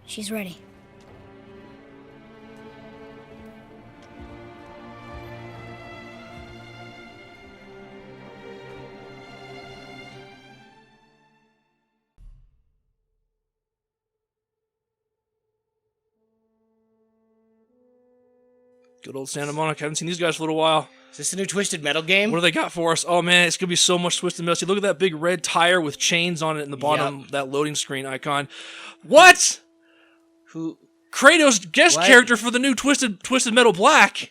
She's ready. Good old Santa Monica. I haven't seen these guys for a little while. Is this a new Twisted Metal game? What do they got for us? Oh, man, it's going to be so much Twisted Metal. See, look at that big red tire with chains on it in the bottom, that loading screen icon. What? Who? Kratos, guest character for the new Twisted Metal Black.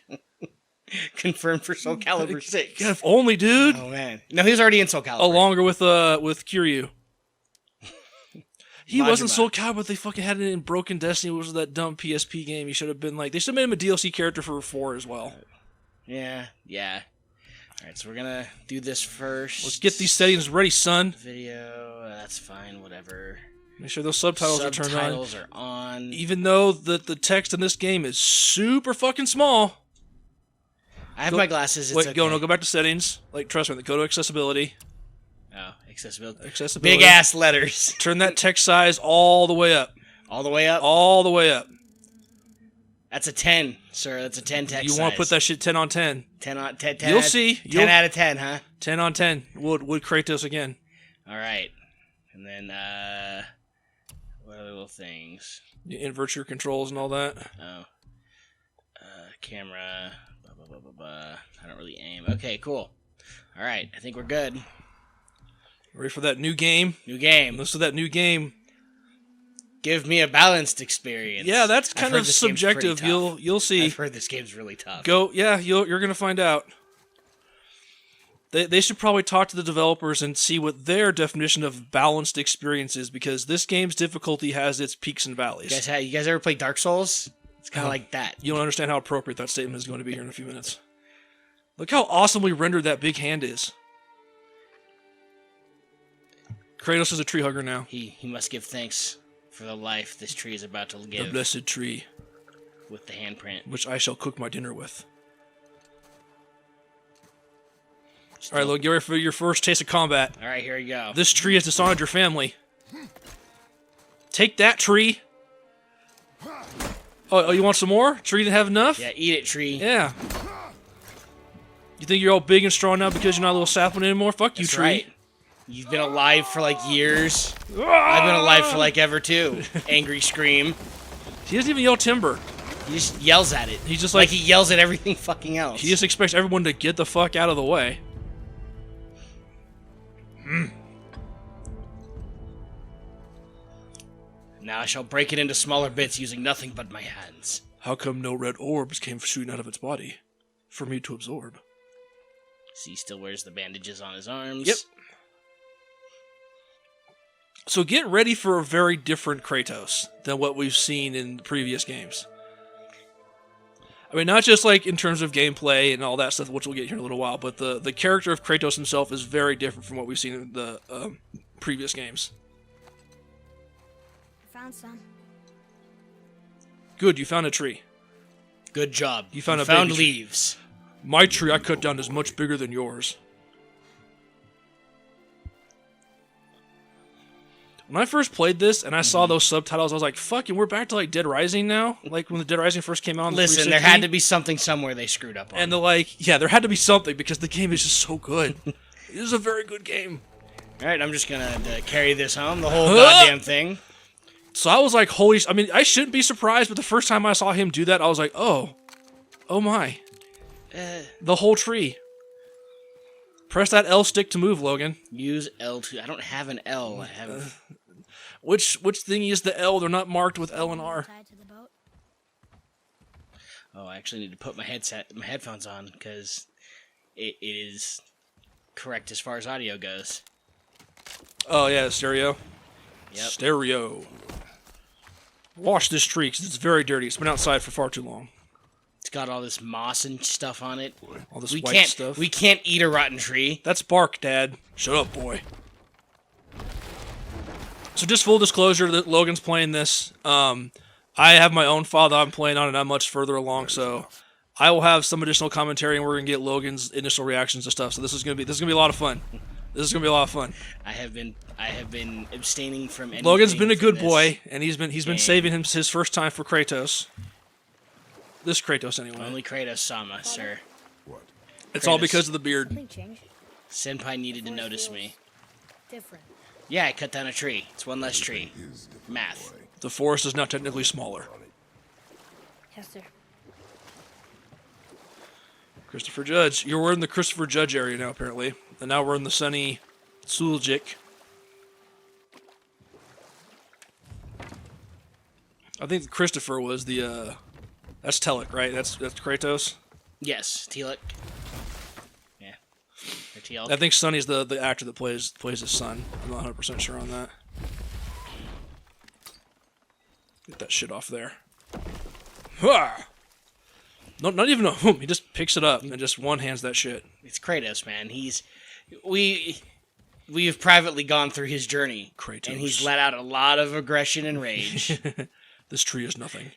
Confirmed for Soul Calibur 6. God, if only, dude. Oh, man. No, he was already in Soul Calibur. Oh, longer with Kiryu. He wasn't Majima. Soul Calibur, but they fucking had it in Broken Destiny, which was that dumb PSP game. He should have been like... They should have made him a DLC character for 4 as well. Yeah. Alright, so we're gonna do this first. Let's get these settings ready, son. Video, that's fine, whatever. Make sure those subtitles are turned on. Subtitles are on. Even though the text in this game is super fucking small. I have my glasses, it's Wait, okay. go back to settings. Like, trust me, go to accessibility. Oh, accessibility. Accessibility. Big ass letters. Turn that text size all the way up. All the way up? All the way up. That's a 10, sir. That's a 10 text You want to put that shit 10 on 10. 10 on 10. You'll see. 10 out of 10, huh? 10 on 10. Would Kratos again. Alright. And then, what other little things? You invert your controls and all that. Oh. Camera. Blah, blah, blah, blah, blah. I don't really aim. Okay, cool. Alright, I think we're good. Ready for that new game? New game. Listen to that new game. Give me a balanced experience. Yeah, that's kind I've of heard this game's pretty subjective. tough. You'll see. I've heard this game's really tough. You're gonna find out. They should probably talk to the developers and see what their definition of balanced experience is, because this game's difficulty has its peaks and valleys. You guys ever play Dark Souls? It's kind of like that. You don't understand how appropriate that statement is going to be here in a few minutes. Look how awesomely rendered that big hand is. Kratos is a tree hugger now. He must give thanks for the life this tree is about to give. The blessed tree, with the handprint. which I shall cook my dinner with. All right, look, get ready for your first taste of combat. All right, here we go. This tree has dishonored your family. Take that, tree. Oh, you want some more? Tree didn't have enough? Yeah, eat it, tree. Yeah. You think you're all big and strong now because you're not a little sapling anymore? Fuck you, That's tree. right. You've been alive for like years. I've been alive for like ever too. Angry scream. He doesn't even yell timber. He just yells at it. He's just like he yells at everything fucking else. He just expects everyone to get the fuck out of the way. Now I shall break it into smaller bits using nothing but my hands. How come no red orbs came shooting out of its body? For me to absorb. See, he still wears the bandages on his arms. Yep. So get ready for a very different Kratos than what we've seen in previous games. I mean, not just like in terms of gameplay and all that stuff, which we'll get here in a little while, but the character of Kratos himself is very different from what we've seen in the previous games. I found some. Good, you found a tree. Good job. You found found baby tree. leaves. My tree I cut down is much bigger than yours. When I first played this and I saw those subtitles, I was like, fucking, we're back to like Dead Rising now? Like when the Dead Rising first came out on the Listen, 360. there had to be something somewhere they screwed up on. And they're like, yeah, there had to be something because the game is just so good. It is a very good game. Alright, I'm just gonna carry this home, the whole goddamn thing. So I was like, holy... I mean, I shouldn't be surprised, but the first time I saw him do that, I was like, oh my. The whole tree. Press that L stick to move, Logan. Use L2. I don't have an L. I have... Which thingy is the L? They're not marked with L and R. Tied to the boat. Oh, I actually need to put my headphones on, because it is correct as far as audio goes. Oh, yeah, stereo. Yep. Stereo. Wash this tree, because it's very dirty. It's been outside for far too long. It's got all this moss and stuff on it. All this white stuff. We can't eat a rotten tree. That's bark, Dad. Shut up, boy. So just full disclosure that Logan's playing this. I have my own file that I'm playing on, and I'm much further along, so I will have some additional commentary, and we're gonna get Logan's initial reactions to stuff. So this is gonna be a lot of fun. This is gonna be a lot of fun. I have been abstaining from anything. Logan's been a for good this boy, and he's been game. saving his first time for Kratos. This Kratos, anyway. Only Kratos Sama, sir. What? It's all Kratos. because of the beard. Something changed. Senpai needed to notice me. Different. Yeah, I cut down a tree. It's one less tree. Is different, Math. boy. The forest is now technically smaller. Yes, sir. Christopher Judge. We're in the Christopher Judge area now, apparently. And now we're in the sunny Suljik. I think Christopher was the, that's Telek, right? That's Kratos? Yes, Teal'c. Yeah. Or Teal'c. I think Sonny's the actor that plays his son. I'm not 100% sure on that. Get that shit off there. Hah! No, not even a whoom. He just picks it up and just one-hands that shit. It's Kratos, man. We have privately gone through his journey. Kratos. And he's let out a lot of aggression and rage. This tree is nothing.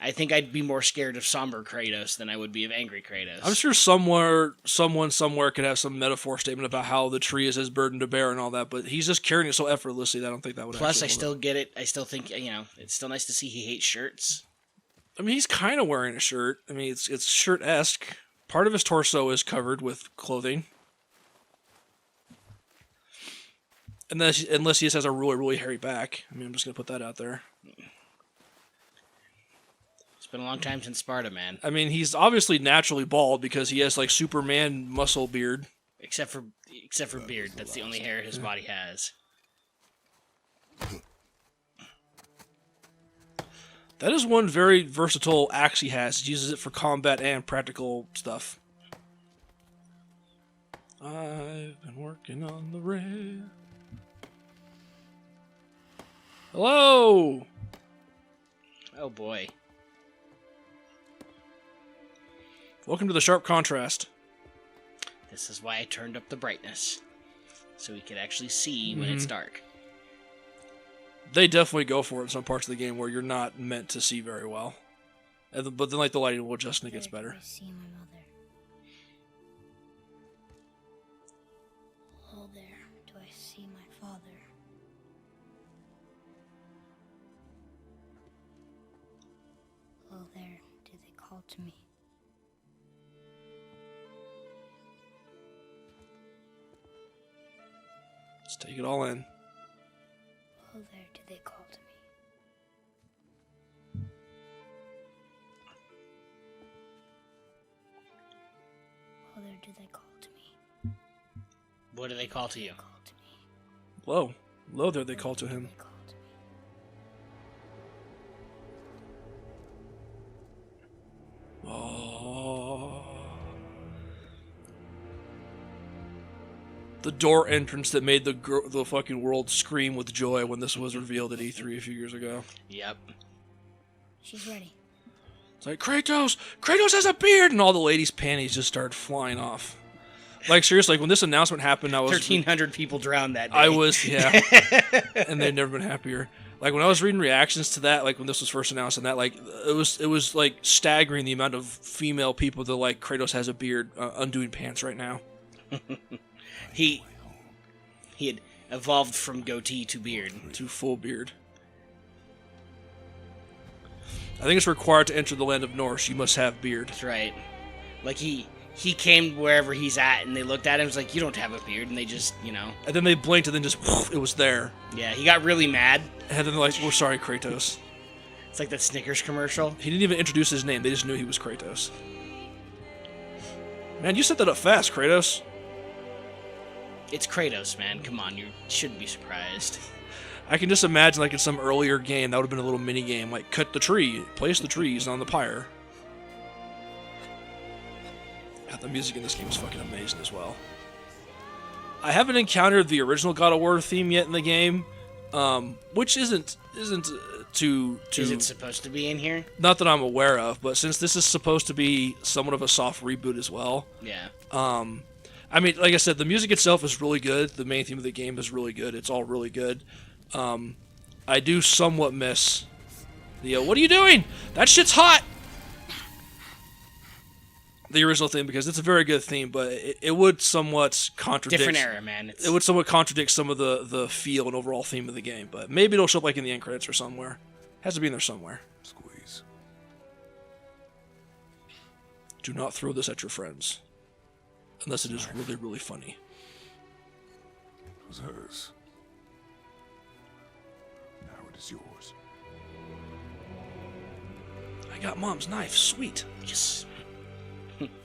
I think I'd be more scared of somber Kratos than I would be of angry Kratos. I'm sure someone somewhere could have some metaphor statement about how the tree is his burden to bear and all that, but he's just carrying it so effortlessly that I don't think that would Plus, I actually still get it. I still think, it's still nice to see he hates shirts. I mean, he's kind of wearing a shirt. I mean, it's shirt-esque. Part of his torso is covered with clothing. Unless he just has a really, really hairy back. I mean, I'm just going to put that out there. It's been a long time since Sparta, man. I mean, he's obviously naturally bald because he has, like, Superman muscle beard. Except for beard. That's the only hair his body has. That is one very versatile axe he has. He uses it for combat and practical stuff. I've been working on the red. Hello! Oh boy. Welcome to the sharp contrast. This is why I turned up the brightness. So we could actually see when it's dark. They definitely go for it in some parts of the game where you're not meant to see very well. But then, like, the lighting will adjust and it gets better. I see my mother. Oh, there. Do I see my father? Oh, there. Do they call to me? Let's take it all in. Oh, there. Do they call to me? Oh, there. Do they call to me? What do they call to you? Call to me. Lo. Lo there they call to him. They call to me. Oh. The door entrance that made the fucking world scream with joy when this was revealed at E3 a few years ago. Yep. She's ready. It's like, Kratos! Kratos has a beard! And all the ladies' panties just started flying off. Like, seriously, like, when this announcement happened, I was... 1,300 people drowned that day. I was, yeah. And they've never been happier. Like, when I was reading reactions to that, like, when this was first announced and that, like, it was like, staggering the amount of female people that, like, Kratos has a beard undoing pants right now. He had evolved from goatee to beard. To full beard. I think it's required to enter the land of Norse. You must have beard. That's right. Like, he came wherever he's at, and they looked at him and was like, you don't have a beard, and they just, And then they blinked, and then just, it was there. Yeah, he got really mad. And then they're like, we're sorry, Kratos. It's like that Snickers commercial. He didn't even introduce his name. They just knew he was Kratos. Man, you set that up fast, Kratos. It's Kratos, man. Come on, you shouldn't be surprised. I can just imagine, like, in some earlier game, that would have been a little mini-game. Like, cut the tree, place the trees on the pyre. God, the music in this game is fucking amazing as well. I haven't encountered the original God of War theme yet in the game, which isn't too... Is it supposed to be in here? Not that I'm aware of, but since this is supposed to be somewhat of a soft reboot as well... Yeah. I mean, like I said, the music itself is really good. The main theme of the game is really good. It's all really good. I do somewhat miss the, what are you doing? That shit's hot! the original theme because it's a very good theme, but it would somewhat contradict. Different era, man. It would somewhat contradict some of the feel and overall theme of the game, but maybe it'll show up like in the end credits or somewhere. Has to be in there somewhere. Squeeze. Do not throw this at your friends, unless it is really, really funny. It was hers. Now it is yours. I got Mom's knife. Sweet. Yes.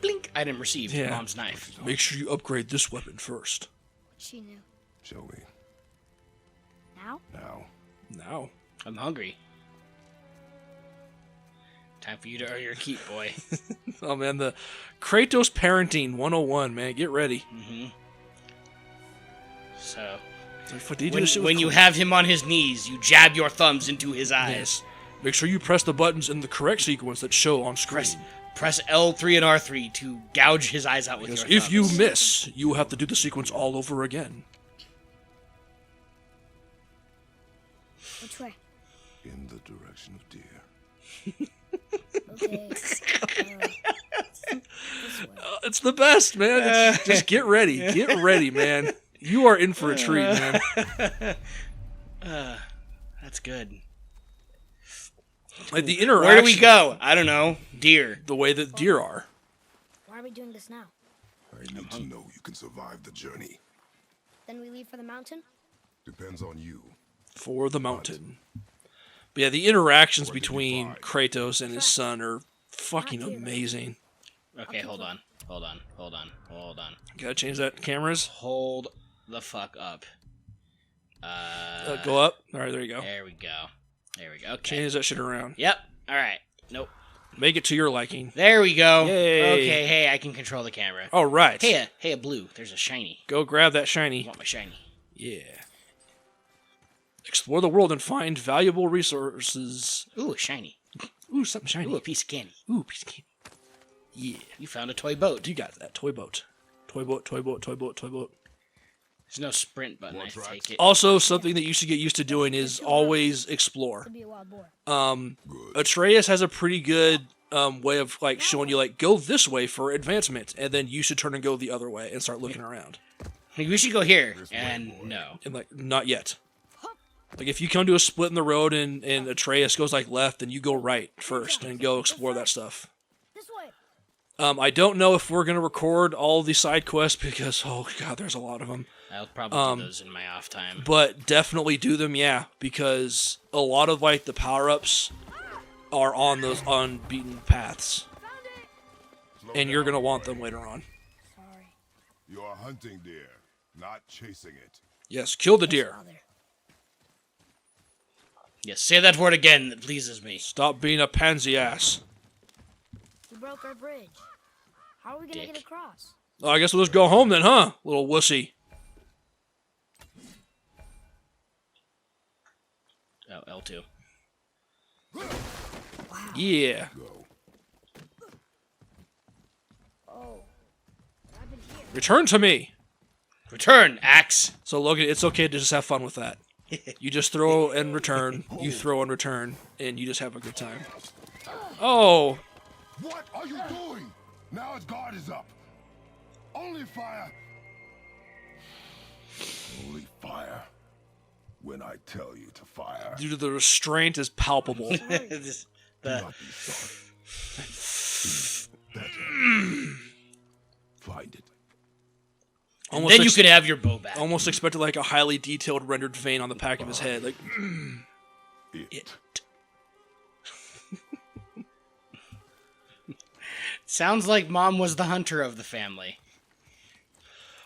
Blink. Item received. Yeah. Mom's knife. Make sure you upgrade this weapon first. She knew. Show me. Now? Now. Now. I'm hungry. Time for you to earn your keep, boy. Oh man, the Kratos parenting 101, man. Get ready. So, What, did he do this shit with when you Kratos? have him on his knees, you jab your thumbs into his eyes. Yes. Make sure you press the buttons in the correct sequence that show on screen. Press L3 and R3 to gouge his eyes out with Because your if you thumbs. miss, you will have to do the sequence all over again. Which way? In the direction of deer. Okay. This way. It's the best, man. Just get ready. Get ready, man. You are in for a treat, man. That's good. Like the interaction. Where do we go? I don't know. Deer. The way that deer are. Why are we doing this now? I need to know you can survive the journey. Then we leave for the mountain? Depends on you. For the mountain. But yeah, the interactions What did you between find? Kratos and his son are fucking amazing. Okay, hold on. Gotta change that cameras. Hold the fuck up. Go up. Alright, there you go. There we go. Okay. Change that shit around. Yep. All right. Nope. Make it to your liking. There we go. Yay. Okay. Hey, I can control the camera. Alright. Hey, a blue. There's a shiny. Go grab that I shiny. want my shiny. Yeah. Explore the world and find valuable resources. Ooh, a shiny. Ooh, something shiny. Ooh, a piece of candy. Ooh, piece of candy. Yeah. You found a toy boat. You got that. Toy boat. Toy boat, toy boat, toy boat, toy boat. There's no sprint button. I More tracks? take it. Also, something that you should get used to doing is always explore. Could be a wild boar. Good. Atreus has a pretty good way of like showing you like go this way for advancement, and then you should turn and go the other way and start looking around. We should go here. This way, And boy. no. And like not yet. Like if you come to a split in the road and Atreus goes like left, then you go right first and go explore that stuff. This way. I don't know if we're gonna record all the side quests because oh god, there's a lot of them. I'll probably do those in my off time. But definitely do them, yeah, because a lot of like the power-ups are on those unbeaten paths, Slow and you're down, gonna want boy. them later on. Sorry. You are hunting deer, not chasing it. Yes, kill the deer. Father. Yes, say that word again. That pleases me. Stop being a pansy ass. We broke our bridge. How are we gonna Dick. get across? Oh, I guess we'll just go home then, huh? Little wussy. Oh, L2. Wow. Yeah. Go. Oh. What happened here? Return to me. Return, axe. So Logan, it's okay to just have fun with that. You just throw and return. You throw and return, and you just have a good time. Oh. What are you doing? Now his guard is up. Only fire. Only fire. When I tell you to fire. Due to the restraint is palpable. This- Do the- not be sorry. Better. Find it. Almost then you could have your bow back. almost expected like a highly detailed rendered vein on the back of his head, like It. Sounds like Mom was the hunter of the family.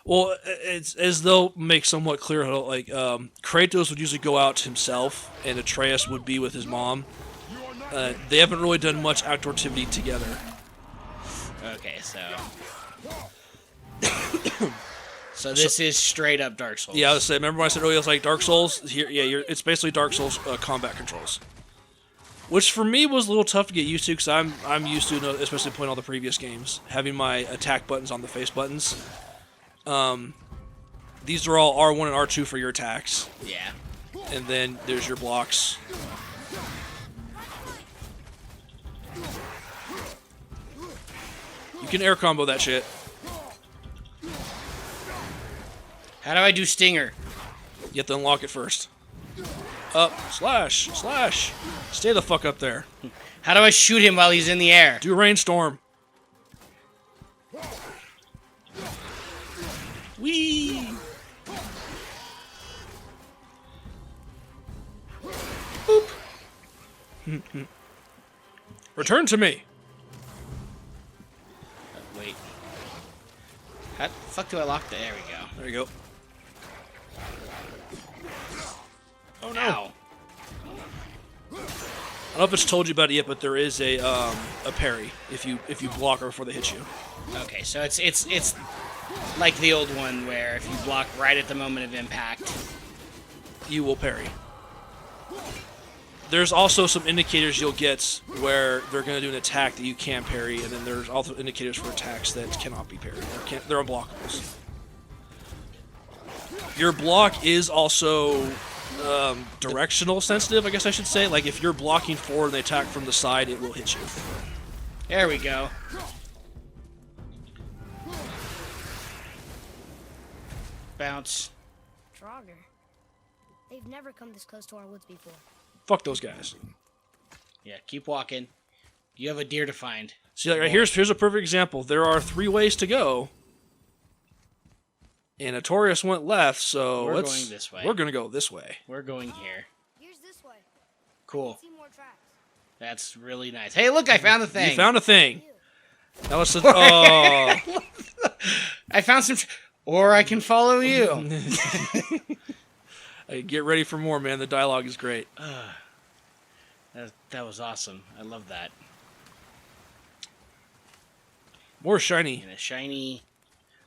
Well, it's as they'll make somewhat clear how like Kratos would usually go out himself, and Atreus would be with his mom. They haven't really done much outdoor activity together. Okay, so. So this is straight up Dark Souls. Yeah, I was saying. Remember when I said earlier it's like Dark Souls? Here, yeah, it's basically Dark Souls combat controls, which for me was a little tough to get used to because I'm used to, especially playing all the previous games, having my attack buttons on the face buttons. These are all R1 and R2 for your attacks, Yeah. and then there's your blocks. You can air combo that shit. How do I do Stinger? You have to unlock it first. Up, slash, slash. Stay the fuck up there. How do I shoot him while he's in the air? Do Rainstorm. Whee! Boop. Return to me. Wait. How the fuck do I lock the... There we go. There you go. Oh no. Ow. I don't know if it's told you about it yet, but there is a parry if you block her before they hit you. Okay, so it's like the old one where if you block right at the moment of impact, You will parry. There's also some indicators you'll get where they're going to do an attack that you can parry, and then there's also indicators for attacks that cannot be parried. They're unblockables. Your block is also directional sensitive, I guess I should say. Like, if you're blocking forward and they attack from the side, it will hit you. there we go. Bounce. Draugr. They've never come this close to our woods before. Fuck those guys. Yeah, keep walking. You have a deer to find. See, like, here's a perfect example. There are 3 ways to go. And Notorious went left, so We're going this way. We're going to go this way. We're going here. Here's this way. Cool. See more tracks. That's really nice. Hey, look, I found the thing. You found a thing. That was oh. I found some... Or I can follow you. Hey, get ready for more, man. The dialogue is great. That was awesome. I love that. More shiny. And a shiny...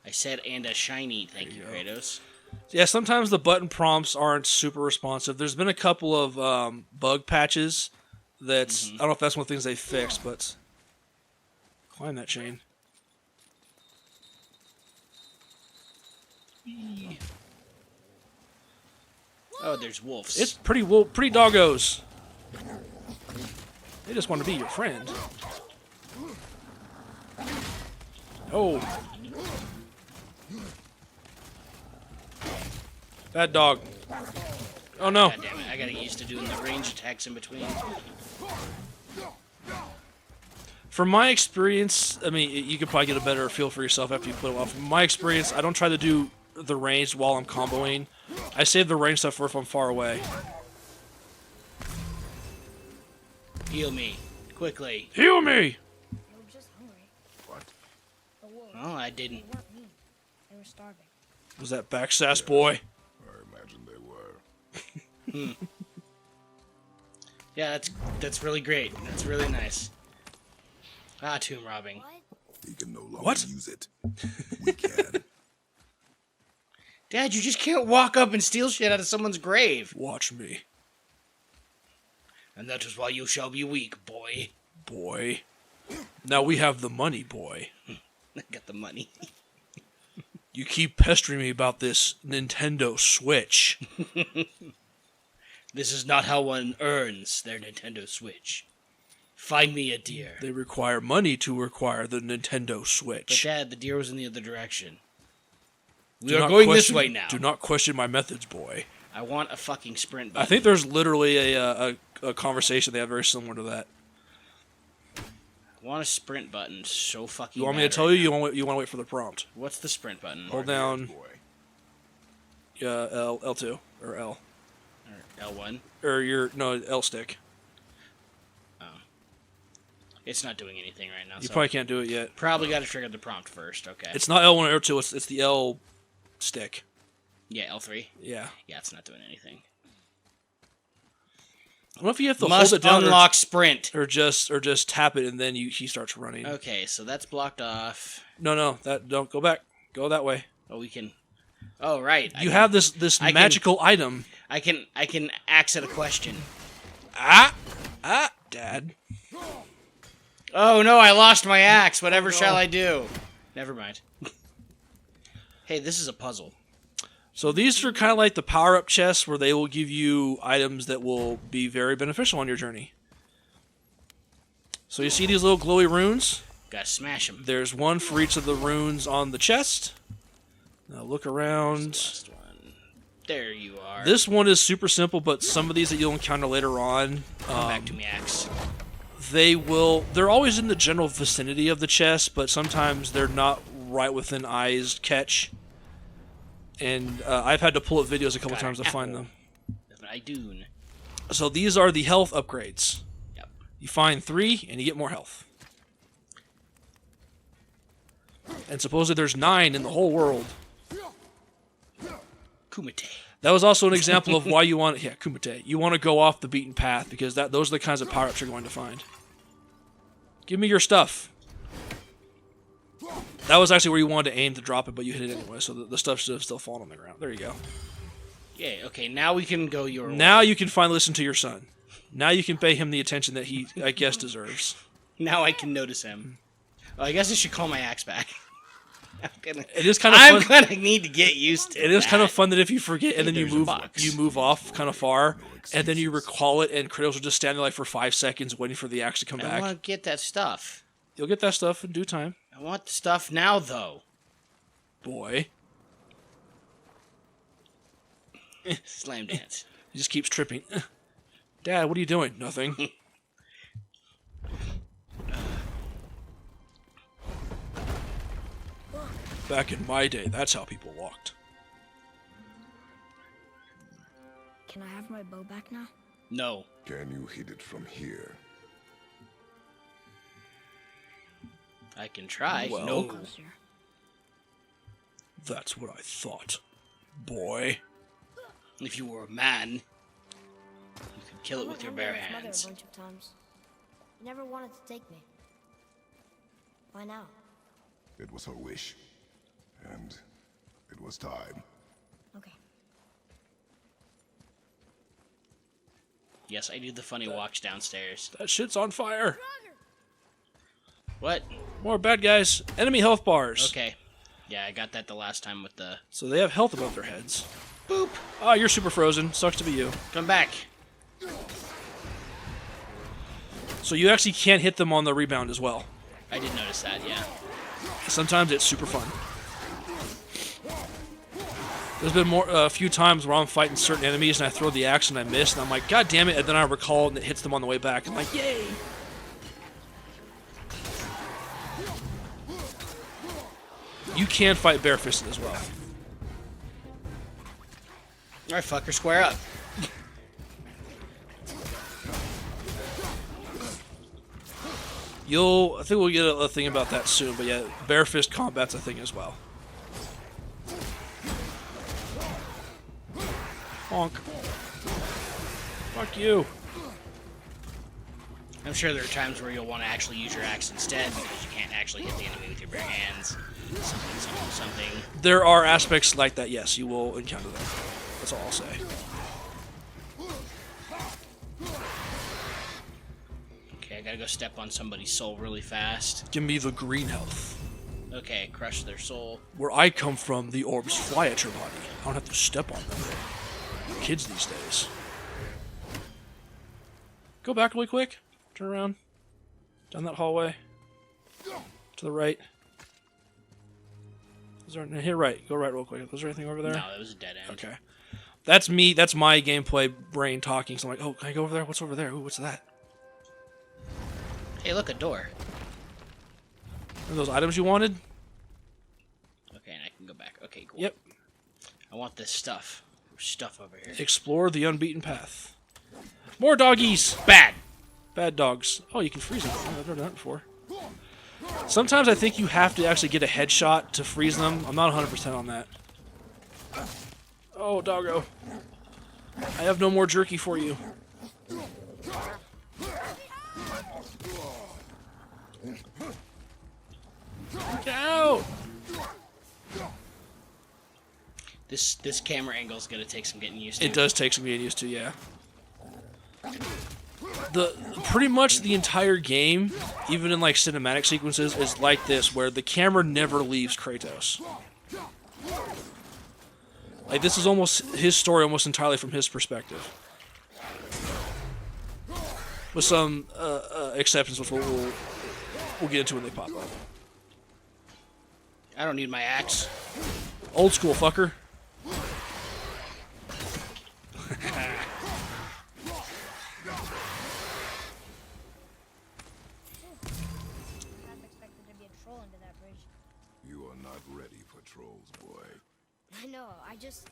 I said and a shiny. Thank you, Kratos. Yeah, sometimes the button prompts aren't super responsive. There's been a couple of bug patches that's... I don't know if that's one of the things they fixed, but... Climb that chain. Oh, there's wolves. It's pretty doggos. They just want to be your friend. Oh. Bad dog. Oh no. God damn it, I gotta get used to doing the range attacks in between. From my experience, I mean, you could probably get a better feel for yourself after you play a while. From my experience, I don't try to do the ranged while I'm comboing. I save the range stuff for if I'm far away. Heal me. Quickly. Heal me! They were just hungry. What? The wolves. Oh, I didn't. They weren't mean. They were starving. Was that backsass boy? I imagine they were. Yeah, that's really great. That's really nice. Ah, tomb robbing. What? He can no longer What? use it. We can. Dad, you just can't walk up and steal shit out of someone's grave. Watch me, And that is why you shall be weak, boy. boy. Now we have the money, boy. I got the money. You keep pestering me about this Nintendo Switch. This is not how one earns their Nintendo Switch. Find me a deer. They require money to acquire the Nintendo But Switch. Dad, the deer was in the other direction. We Do are not going this question- way now. Do not question my methods, boy. I want a fucking sprint button. I think there's literally a conversation they have very similar to that. I want a sprint button so fucking You want me to bad tell right you? now. You want to wait for the prompt? What's the sprint button? Hold down Boy. L2 or L Or L1? or your L stick. It's not doing anything right now. You so probably can't do it yet. probably got to trigger the prompt first. Okay. It's not L1 or L2. It's the L stick. Yeah, L3. Yeah. Yeah, it's not doing anything. I don't know if you have to Must hold it down unlock sprint. or just tap it and then he starts running. Okay, so that's blocked off. No, that don't go back. Go that way. Oh, we can. Oh, right. You have this I can- magical item. I can axe at a question. Dad. Oh no, I lost my axe. Whatever shall I do? Never mind. Hey, this is a puzzle. So these are kind of like the power-up chests where they will give you items that will be very beneficial on your journey. So you see these little glowy runes? Gotta smash him. There's one for each of the runes on the chest. Now look around. Last one. There you are. This one is super simple, but some of these that you'll encounter later on, Come back to me, axe. they're always in the general vicinity of the chest, but sometimes they're not right within eye's catch. And I've had to pull up videos a couple times to find them. I do. So these are the health upgrades. Yep. You find 3, and you get more health. And supposedly there's 9 in the whole world. Kumite. That was also an example of why you want... Yeah, Kumite. You want to go off the beaten path, because those are the kinds of power-ups you're going to find. Give me your stuff. That was actually where you wanted to aim to drop it, but you hit it anyway, so the stuff should have still fallen on the ground. There you go. Yeah, okay, now we can go your way. Now you can finally listen to your son. Now you can pay him the attention that he, I guess, deserves. Now I can notice him. Oh, I guess I should call my axe back. It is kind of fun. I'm gonna need to get used to It is kind of fun that if you forget and then you there's move off kind of far, and then you recall it, and Kratos will just stand there like for 5 seconds waiting for the axe to come I back. want to get that stuff. You'll get that stuff in due time. I want the stuff now, though. Boy. Slam dance. He just keeps tripping. Dad, what are you doing? Nothing. Back in my day, that's how people walked. Can I have my bow back now? No. Can you hit it from here? I can try. Well, no. Closer. That's what I thought. Boy. If you were a man, you could kill it with your bare Mother a hands. bunch of times. You never wanted to take me. Why now? It was her wish. And it was time. Okay. Yes, I do the funny walks downstairs. That shit's on fire. What? More bad guys. Enemy health bars. Okay. Yeah, I got that the last time with the... So they have health above their heads. Boop. Oh, you're super frozen. Sucks to be you. Come back. So you actually can't hit them on the rebound as well. I did notice that, yeah. Sometimes it's super fun. There's been a few times where I'm fighting certain enemies and I throw the axe and I miss, and I'm like, God damn it, and then I recall and it hits them on the way back. I'm like, yay! You can fight barefisted as well. Alright, fucker, square up. I think we'll get a thing about that soon, but yeah, bare fist combat's a thing as well. Honk. Fuck you. I'm sure there are times where you'll want to actually use your axe instead because you can't actually hit the enemy with your bare hands. Something. There are aspects like that, yes, you will encounter them. That's all I'll say. Okay, I gotta go step on somebody's soul really fast. Give me the green health. Okay, crush their soul. Where I come from, the orbs fly at your body. I don't have to step on them. Kids these days. Go back really quick. Turn around. Down that hallway. To the right. Is there here right? Go right real quick. Was there anything over there? No, that was a dead end. Okay. That's me. That's my gameplay brain talking. So I'm like, oh, can I go over there? What's over there? Ooh, what's that? Hey, look, a door. Are those items you wanted? Okay, and I can go back. Okay, cool. Yep. I want this stuff. There's stuff over here. Explore the unbeaten path. More doggies! Bad! Bad dogs. Oh, you can freeze them. Oh, I've never done that before. Sometimes I think you have to actually get a headshot to freeze them. I'm not 100% on that. Oh, doggo. I have no more jerky for you. Look out! This camera angle is gonna take some getting used to. It does take some getting used to, yeah. Pretty much the entire game, even in like cinematic sequences, is like this, where the camera never leaves Kratos. Like this is almost his story, almost entirely from his perspective, with some exceptions, which we'll we'll get into when they pop up. I don't need my axe. Old school, fucker. Half expected to be a troll under that bridge. You are not ready for trolls, boy. I know, I just...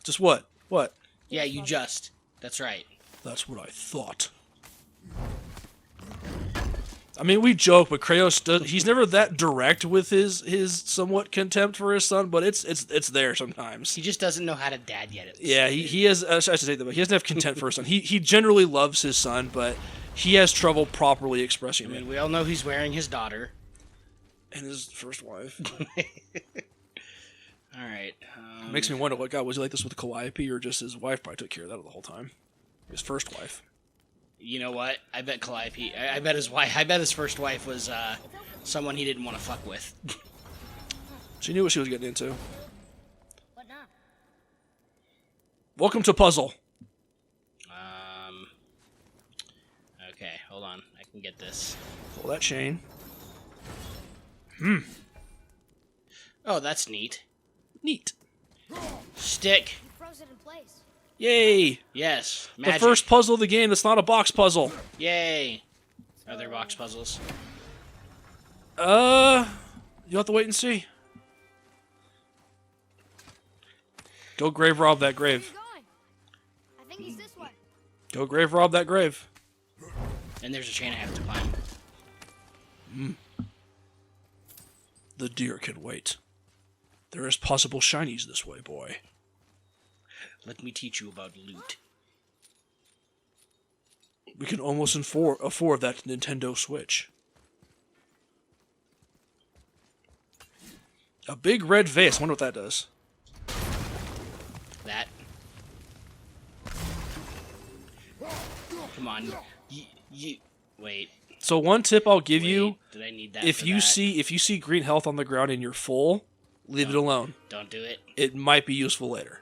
Just what? What? Yeah, you just. That's right. That's what I thought. I mean, we joke, but Kratos he's never that direct with his somewhat contempt for his son, but it's there sometimes. He just doesn't know how to dad yet. Yeah, he has. I should say that, but he doesn't have contempt for his son. He generally loves his son, but he has trouble properly expressing I mean, it. we all know he's wearing his daughter. And his first wife. All right. Makes me wonder, what God, was he like this with Calliope, or just his wife probably took care of that the whole time? His first wife. You know what? I bet Calliope. I bet his wife. I bet his first wife was someone he didn't want to fuck with. She knew what she was getting into. What now? Welcome to Puzzle. Okay, hold on. I can get this. Pull that chain. Oh, that's neat. Neat. Stick. You froze it in place. Yay! Yes. The Magic. first puzzle of the game that's not a box puzzle. Yay. Other box puzzles. You'll have to wait and see. Go grave rob that Where's grave. he going? I think he's this way. Go grave rob that grave. And there's a chain I have to climb. The deer can wait. There is possible shinies this way, boy. Let me teach you about loot. We can almost afford that Nintendo Switch. A big red vase. I wonder what that does. That. Come on. Wait. So one tip I'll give you: Wait, did I need that? if for you that? see green health on the ground and you're full, leave it alone. Don't do it. It might be useful later.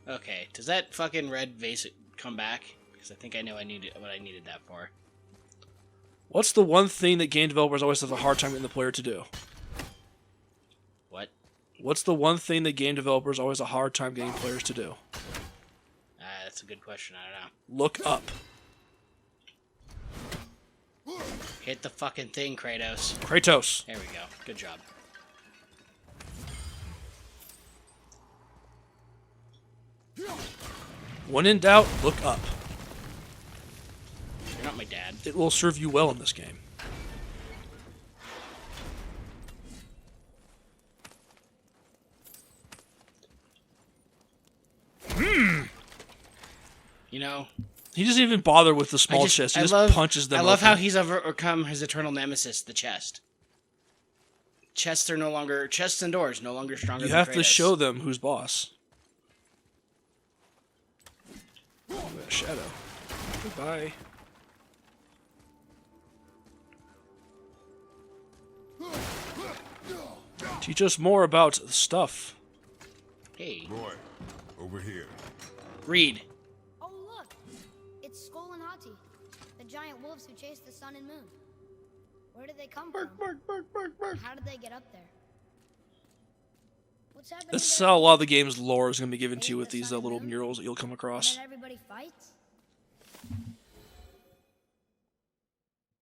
Okay. Does that fucking red vase come back? Because I think I know what I needed that for. What's the one thing that game developers always have a hard time getting the player to do? What? What's the one thing that game developers always have a hard time getting players to do? That's a good question. I don't know. Look up. Hit the fucking thing, Kratos. Kratos. There we go. Good job. When in doubt, look up. You're not my dad. It will serve you well in this game. You know, He doesn't even bother with the small chest. He just punches them. I love open. how he's overcome his eternal nemesis, the chest. Chests and doors no longer stronger You than have to Kratos. show them who's boss. Shadow. Goodbye. Teach us more about stuff. Hey, Boy, over here. read. Oh, look! It's Skull and Hati, the giant wolves who chase the sun and moon. Where did they come from? How did they get up there? What's happening? This is there? how a lot of the game's lore is going to be given to you with these little murals that you'll come And across. then everybody fights?